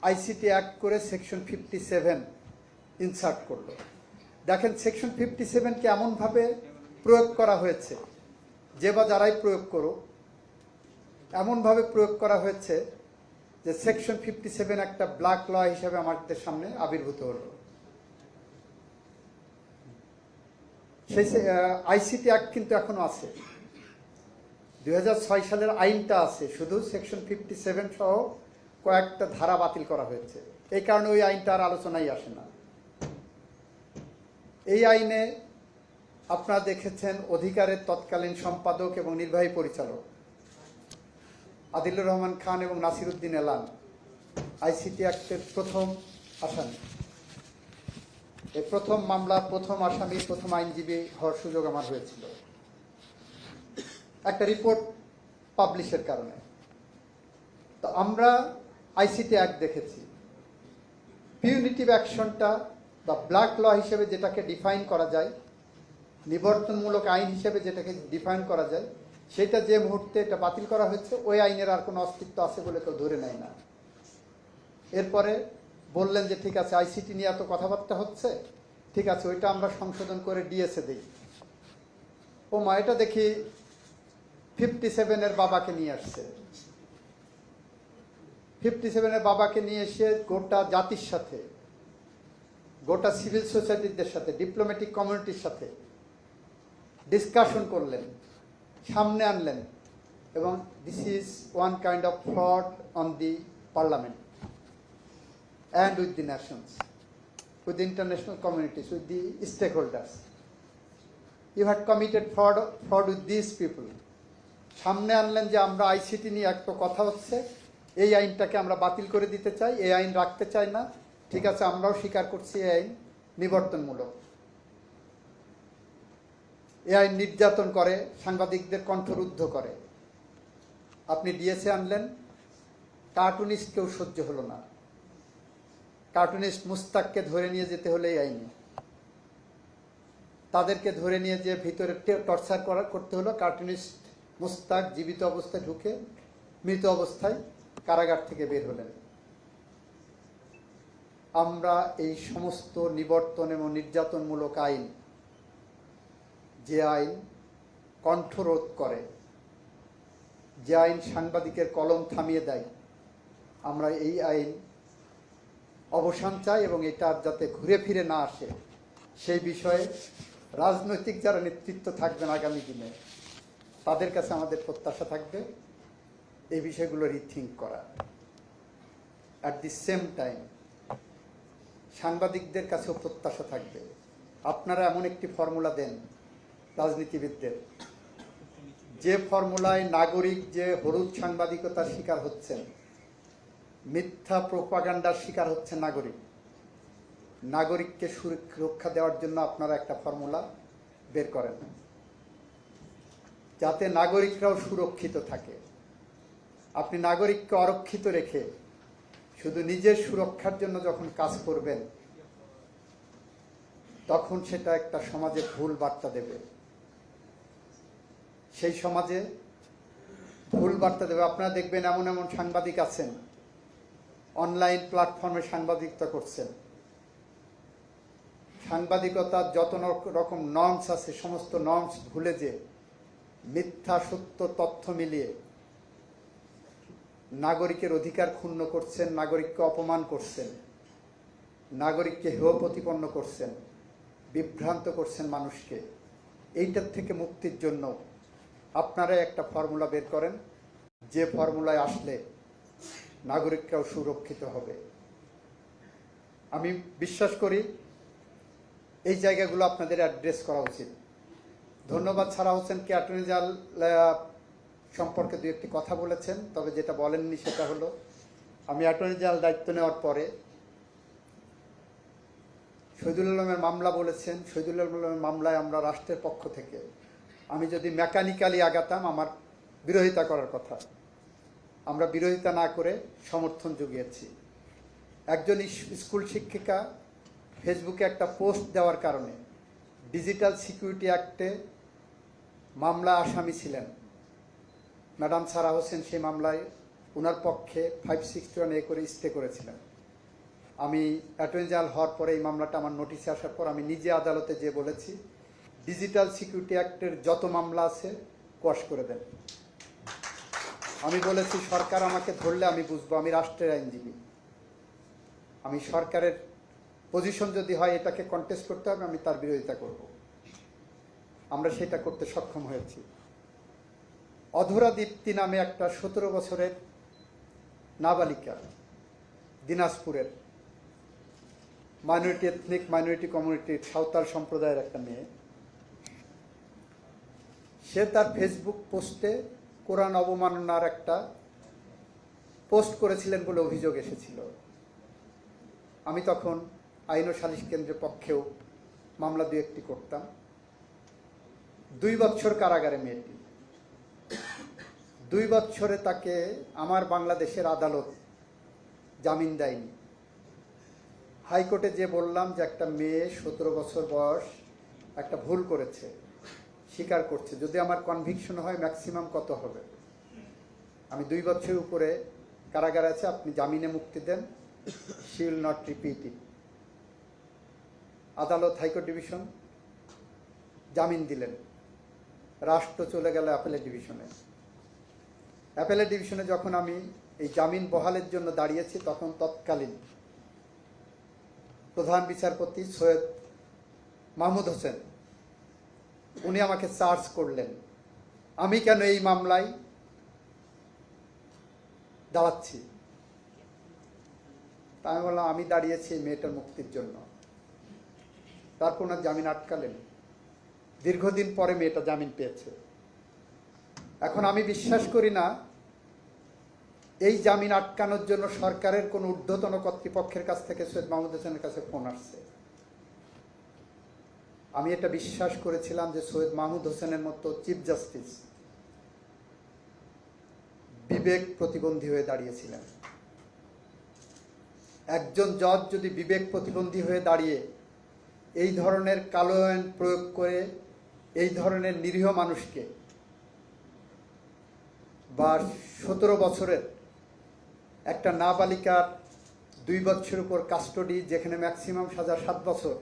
ICT act করে section 57 insert করলো। দেখেন সেকশন 57কে এমনভাবে প্রয়োগ করা হয়েছে, যে বা যারাই প্রয়োগ করুক, এমনভাবে প্রয়োগ করা হয়েছে যে সেকশন 57 একটা ব্ল্যাক ল হিসাবে আমাদের সামনে আবির্ভূত হলো। সেই আইসিটি অ্যাক্ট কিন্তু এখনো আছে, 2006 সালের আইনটা আছে, শুধু সেকশন 57 সহ কয়েকটা ধারা বাতিল করা হয়েছে। এই কারণে ওই আইনটা আর আলোচনায় আসে না। এই আইনে আপনারা দেখেছেন অধিকারের তৎকালীন সম্পাদক এবং নির্বাহী পরিচালক আদিলুর রহমান খান এবং নাসিরউদ্দিন এলান আইসিটি অ্যাক্টের প্রথম আসামি। এই প্রথম মামলা, প্রথম আসামি, প্রথম আইনজীবী হওয়ার সুযোগ আমার হয়েছিল একটা রিপোর্ট পাবলিশের কারণে। তো আমরা আইসিটি অ্যাক্ট দেখেছি, পিউনিটিভ অ্যাকশনটা বা ব্ল্যাক ল হিসেবে যেটাকে ডিফাইন করা যায়, নিবর্তনমূলক আইন হিসেবে যেটাকে ডিফাইন করা যায়, সেটা যে মুহূর্তে এটা বাতিল করা হয়েছে ওই আইনের আর কোনো অস্তিত্ব আছে বলে কেউ ধরে নেয় না। এরপরে বললেন যে ঠিক আছে, আইসিটি নিয়ে এত কথাবার্তা হচ্ছে, ঠিক আছে ওইটা আমরা সংশোধন করে ডিএসএ দিই। ও মা, এটা দেখি 57-এর বাবাকে নিয়ে আসছে। 57-এর বাবাকে নিয়ে এসে গোটা জাতির সাথে, গোটা সিভিল সোসাইটিদের সাথে, ডিপ্লোম্যাটিক কমিউনিটির সাথে ডিসকাশন করলেন, সামনে আনলেন, এবং this is one kind of fraud on the parliament and with the nations, with the international communities, with the stakeholders. You had committed fraud with these people. সামনে আনলেন যে আমরা আইসিটি নিয়ে একটা কথা হচ্ছে, এই আইনটাকে আমরা বাতিল করে দিতে চাই, এই আইন রাখতে চাই না। ঠিক আছে, আমরাও স্বীকার করছি এই আইন নিবর্তনমূলক। এই আইন নির্যাতন করে, সাংবাদিকদের কণ্ঠরুদ্ধ করে। আপনি ডিএসএ আনলেন, কার্টুনিস্ট কেউ সহ্য হলো না। কার্টুনিস্ট মুস্তাককে ধরে নিয়ে যেতে হলে এই আইনে, তাদেরকে ধরে নিয়ে যে ভিতরে টর্চার করতে হলো। কার্টুনিস্ট মুস্তাক জীবিত অবস্থায় ঢুকে মৃত অবস্থায় কারাগার থেকে বের হলেন। আমরা এই সমস্ত নিবর্তন এবং নির্যাতনমূলক আইন, যে আইন কণ্ঠরোধ করে, যে আইন সাংবাদিকের কলম থামিয়ে দেয়, আমরা এই আইন অবসান চাই এবং এটা যাতে ঘুরে ফিরে না আসে সেই বিষয়ে রাজনৈতিক যারা নেতৃত্ব থাকবেন আগামী দিনে, তাদের কাছে আমাদের প্রত্যাশা থাকবে এই বিষয়গুলো রিথিঙ্ক করা। অ্যাট দি সেম টাইম সাংবাদিকদের কাছেও প্রত্যাশা থাকবে, আপনারা এমন একটি ফর্মুলা দেন রাজনীতিবিদদের, যে ফর্মুলায় নাগরিক যে হলুদ সাংবাদিকতার শিকার হচ্ছেন, মিথ্যা প্রোপাগান্ডার শিকার হচ্ছে নাগরিককে সুরক্ষা দেওয়ার জন্য আপনারা একটা ফর্মুলা বের করেন, যাতে নাগরিকরাও সুরক্ষিত থাকে। আপনি নাগরিককে অরক্ষিত রেখে শুধু নিজের সুরক্ষার জন্য যখন কাজ করবেন, তখন সেটা একটা সমাজে ভুল বার্তা দেবে। সেই সমাজে ভুল বার্তা দেবে। আপনারা দেখবেন এমন এমন সাংবাদিক আছেন, অনলাইন প্ল্যাটফর্মে সাংবাদিকতা করছেন, সাংবাদিকতার যত রকম নর্মস আছে সমস্ত নর্মস ভুলে যে মিথ্যা সত্য তথ্য মিলিয়ে নাগরিকের অধিকার ক্ষুণ্ণ করছেন, নাগরিককে অপমান করছেন, নাগরিককে হেয় প্রতিপন্ন করছেন, বিভ্রান্ত করছেন মানুষকে। এইটার থেকে মুক্তির জন্য আপনারা একটা ফর্মুলা বের করেন, যে ফর্মুলায় আসলে নাগরিকরাও সুরক্ষিত হবে। আমি বিশ্বাস করি এই জায়গাগুলো আপনাদের অ্যাড্রেস করা উচিত। ধন্যবাদ। ছাড়া হোসেনকে অ্যাটর্নি জেনারেল সম্পর্কে দু একটি কথা বলেছেন, তবে যেটা বলেননি সেটা হলো, আমি অ্যাটর্নি জেনারেল দায়িত্ব নেওয়ার পরে শহীদুল আলমের মামলা বলেছেন, শহীদুল আলমের মামলায় আমরা রাষ্ট্রের পক্ষ থেকে আমি যদি মেকানিক্যালি আগাতাম আমার বিরোধিতা করার কথা, আমরা বিরোধিতা না করে সমর্থন জুগিয়েছি। একজন স্কুল শিক্ষিকা ফেসবুকে একটা পোস্ট দেওয়ার কারণে ডিজিটাল সিকিউরিটি অ্যাক্টে মামলা আসামি ছিলেন ম্যাডাম সারা হোসেন। সেই মামলায় ওনার পক্ষে 561A করে স্টে করেছিলেন। আমি অ্যাটর্নি জেনারেল হওয়ার পরে এই মামলাটা আমার নোটিশে আসার পর আমি নিজে আদালতে যেয়ে বলেছি ডিজিটাল সিকিউরিটি অ্যাক্টের যত মামলা আছে কোয়াশ করে দেন। আমি বলেছি সরকার আমাকে ধরলে আমি বুঝবো আমি রাষ্ট্রের আইনজীবী, আমি সরকারের পজিশন যদি হয় এটাকে কন্টেস্ট করতে হবে আমি তার বিরোধিতা করব। আমরা সেটা করতে সক্ষম হয়েছি। অধরা দীপ্তি নামে একটা 17 বছরের নাবালিকা, দিনাজপুরের মাইনরিটি এথনিক মাইনরিটি কমিউনিটির সাঁওতাল সম্প্রদায়ের একটা মেয়ে, সে তার ফেসবুক পোস্টে কোরআন অবমাননার একটা পোস্ট করেছিলেন বলে অভিযোগ এসেছিল। আমি তখন আইন ও সালিশ কেন্দ্রের পক্ষেও মামলা 2-1টি করতাম। 2 বছর কারাগারে মেয়েটি, 2 বছরে তাকে আমার বাংলাদেশের আদালত জামিন দেয়নি। হাইকোর্টে যে বললাম যে একটা মেয়ে 17 বছর বয়স একটা ভুল করেছে, স্বীকার করছে, যদি আমার কনভিকশন হয় ম্যাক্সিমাম কত হবে, আমি 2 বছরের উপরে কারাগারে আছে, আপনি জামিনে মুক্তি দেন, she will not repeat it. আদালত হাইকোর্ট ডিভিশন জামিন দিলেন, রাষ্ট্র চলে গেল অ্যাপেলেট ডিভিশনে। অ্যাপেলেট ডিভিশনে যখন আমি এই জামিন বহালের জন্য দাঁড়িয়েছি তখন তৎকালীন প্রধান বিচারপতি সৈয়দ মাহমুদ হোসেন উনি আমাকে চার্জ করলেন আমি কেন এই মামলায় দাঁড়াচ্ছি। তা আমি বললাম আমি দাঁড়িয়েছি মেয়েটার মুক্তির জন্য। তারপর ওনার জামিন আটকালেন, দীর্ঘদিন পরে মেয়েটা জামিন পেয়েছে। এখন আমি বিশ্বাস করি না এই জামিন আটকানোর জন্য সরকারের কোন ঊর্ধ্বতন কর্তৃপক্ষের কাছ থেকে সৈয়দ মাহমুদ হোসেনের কাছে ফোন আসছে। আমি এটা বিশ্বাস করেছিলাম যে সৈয়দ মাহমুদ হোসেনের মতো চিফ জাস্টিস বিবেক প্রতিবন্ধী হয়ে দাঁড়িয়েছিলেন। একজন জজ যদি বিবেক প্রতিবন্ধী হয়ে দাঁড়িয়ে এই ধরনের কালো আইন প্রয়োগ করে এই ধরনের নিরীহ মানুষকে বা 17 বছরের একটা নাবালিকার 2 বছরের উপর কাস্টডি, যেখানে ম্যাক্সিমাম সাজা 7 বছর,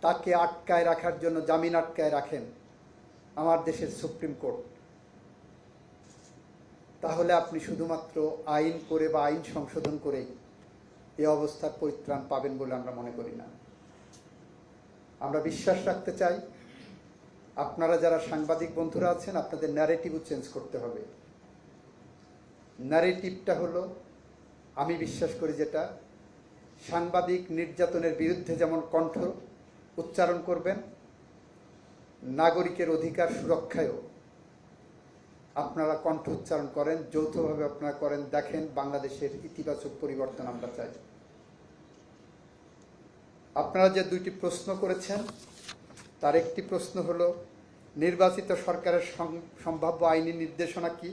তাকে আটকায় রাখার জন্য জামিন আটকায় রাখেন আমার দেশের সুপ্রিম কোর্ট, তাহলে আপনি শুধুমাত্র আইন করে বা আইন সংশোধন করেই এই অবস্থার পরিত্রাণ পাবেন বলে আমরা মনে করি না। আমরা বিশ্বাস রাখতে চাই আপনারা যারা সাংবাদিক বন্ধুরা আছেন আপনাদের ন্যারেটিভও চেঞ্জ করতে হবে। ন্যারেটিভটা হলো, আমি বিশ্বাস করি যেটা, সাংবাদিক নির্যাতনের বিরুদ্ধে যেমন কণ্ঠ উচ্চারণ করবেন, নাগরিকের অধিকার সুরক্ষায়ও আপনারা কণ্ঠ উচ্চারণ করেন, যৌথভাবে আপনারা করেন। দেখেন বাংলাদেশের ইতিবাচক পরিবর্তন আমরা চাই। আপনারা যে 2টি প্রশ্ন করেছেন তার একটি প্রশ্ন হলো নির্বাচিত সরকারের সম্ভাব্য আইনি নির্দেশনা কি।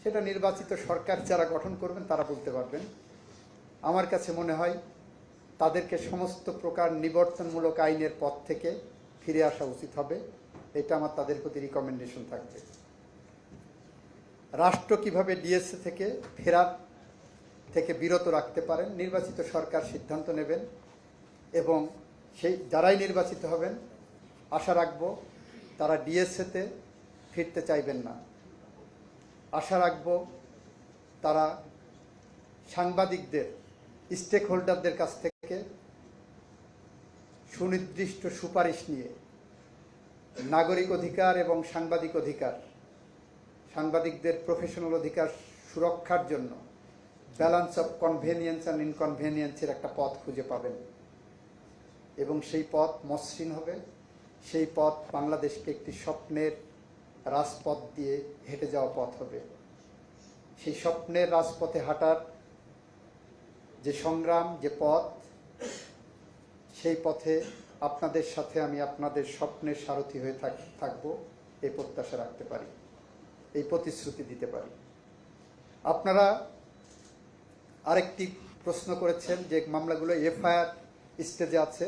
সেটা নির্বাচিত সরকার যারা গঠন করবেন তারা বলতে পারবেন। আমার কাছে মনে হয় তাদেরকে সমস্ত প্রকার নিবর্তনমূলক আইনের পথ থেকে ফিরে আসা উচিত হবে। এটা আমার তাদের প্রতি রিকমেন্ডেশন থাকবে। রাষ্ট্র কিভাবে ডিএসএ থেকে ফেরার থেকে বিরত রাখতে পারেন নির্বাচিত সরকার সিদ্ধান্ত নেবেন, এবং সেই যারাই নির্বাচিত হবেন আশা রাখবো তারা ডিএসএতে ফিরতে চাইবেন না। আশা রাখবো তারা সাংবাদিকদের, স্টেক হোল্ডারদের কাছ থেকে সুনির্দিষ্ট সুপারিশ নিয়ে নাগরিক অধিকার এবং সাংবাদিক অধিকার, সাংবাদিকদের প্রফেশনাল অধিকার সুরক্ষার জন্য ব্যালেন্স অফ কনভেনিয়েন্স অ্যান্ড ইনকনভেনিয়েন্সের একটা পথ খুঁজে পাবেন, এবং সেই পথ মসৃণ হবে। সেই পথ বাংলাদেশকে একটি স্বপ্নের রাজপথ দিয়ে হেঁটে যাওয়া পথ হবে। সেই স্বপ্নের রাজপথে হাঁটার যে সংগ্রাম, যে পথ, সেই পথে আপনাদের সাথে আমি আপনাদের স্বপ্নের সারথি হয়ে থাকব, এই প্রত্যাশা রাখতে পারি, এই প্রতিশ্রুতি দিতে পারি। আপনারা আরেকটি প্রশ্ন করেছেন যে মামলাগুলো এফআইআর স্টেজে আছে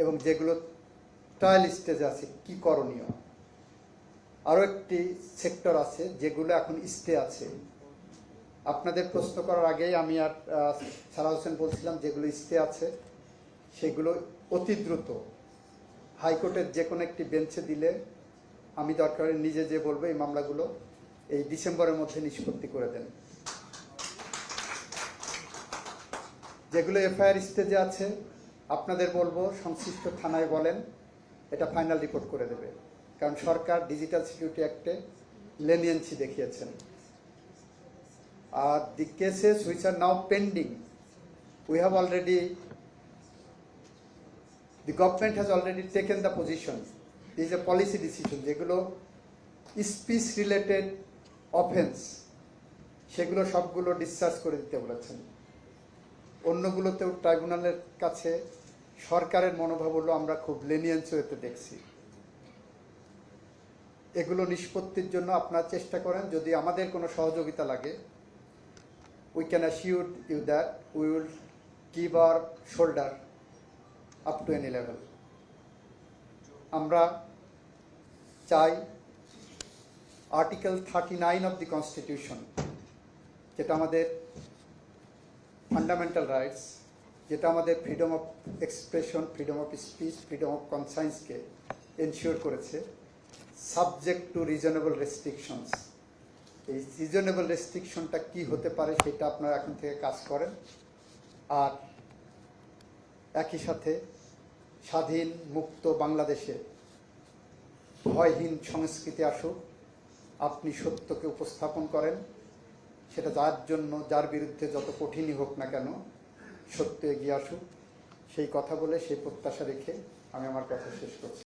এবং যেগুলো ট্রায়াল স্টেজে আছে কি করণীয়। আরও একটি সেক্টর আছে যেগুলো এখন স্টে আছে, আপনাদের প্রশ্ন করার আগেই আমি আর সারা হোসেন বলছিলাম যেগুলো স্টে আছে সেগুলো অতি দ্রুত হাইকোর্টের যে কোনো একটি বেঞ্চে দিলে আমি দরকার হলে নিজে যে বলবো এই মামলাগুলো এই ডিসেম্বরের মধ্যে নিষ্পত্তি করে দেন। যেগুলো এফআইআর স্টেজে আছে আপনাদের বলবো সংশ্লিষ্ট থানায় বলেন, এটা ফাইনাল রিপোর্ট করে দেবে, কারণ সরকার ডিজিটাল সিকিউরিটি অ্যাক্টে লেনিয়েন্সি দেখিয়েছেন। আর the cases which are now pending, we have already, the government has already taken the position, this is a policy decision, যেগুলো স্পিচ রিলেটেড অফেন্স সেগুলো সবগুলো ডিসচার্জ করে দিতে বলেছেন। অন্যগুলোতেও ট্রাইব্যুনালের কাছে সরকারের মনোভাব হলো আমরা খুব লেনিয়েন্স হতে দেখছি। এগুলো নিষ্পত্তির জন্য আপনারা চেষ্টা করেন, যদি আমাদের কোনো সহযোগিতা লাগে we can assure you that we will give our shoulder up to any level. আমরা চাই আর্টিকেল 39 অফ দি কনস্টিটিউশন, যেটা আমাদের ফান্ডামেন্টাল রাইটস, যেটা আমাদের freedom of expression, freedom of speech, freedom of কনসায়েন্সকে এনশিওর করেছে, সাবজেক্ট টু রিজনেবল রেস্ট্রিকশনস। এই reasonable রেস্ট্রিকশনটা কি হতে পারে সেটা আপনারা এখন থেকে কাজ করেন। আর একই সাথে স্বাধীন মুক্ত বাংলাদেশে ভয়হীন সংস্কৃতি আসুক, আপনি সত্যকে উপস্থাপন করেন, সেটা যার জন্য যার বিরুদ্ধে যত কঠিনই হোক না কেন সত্য এগিয়ে আসুক, সেই কথা বলে সেই প্রত্যাশা রেখে আমি আমার কথা শেষ করছি।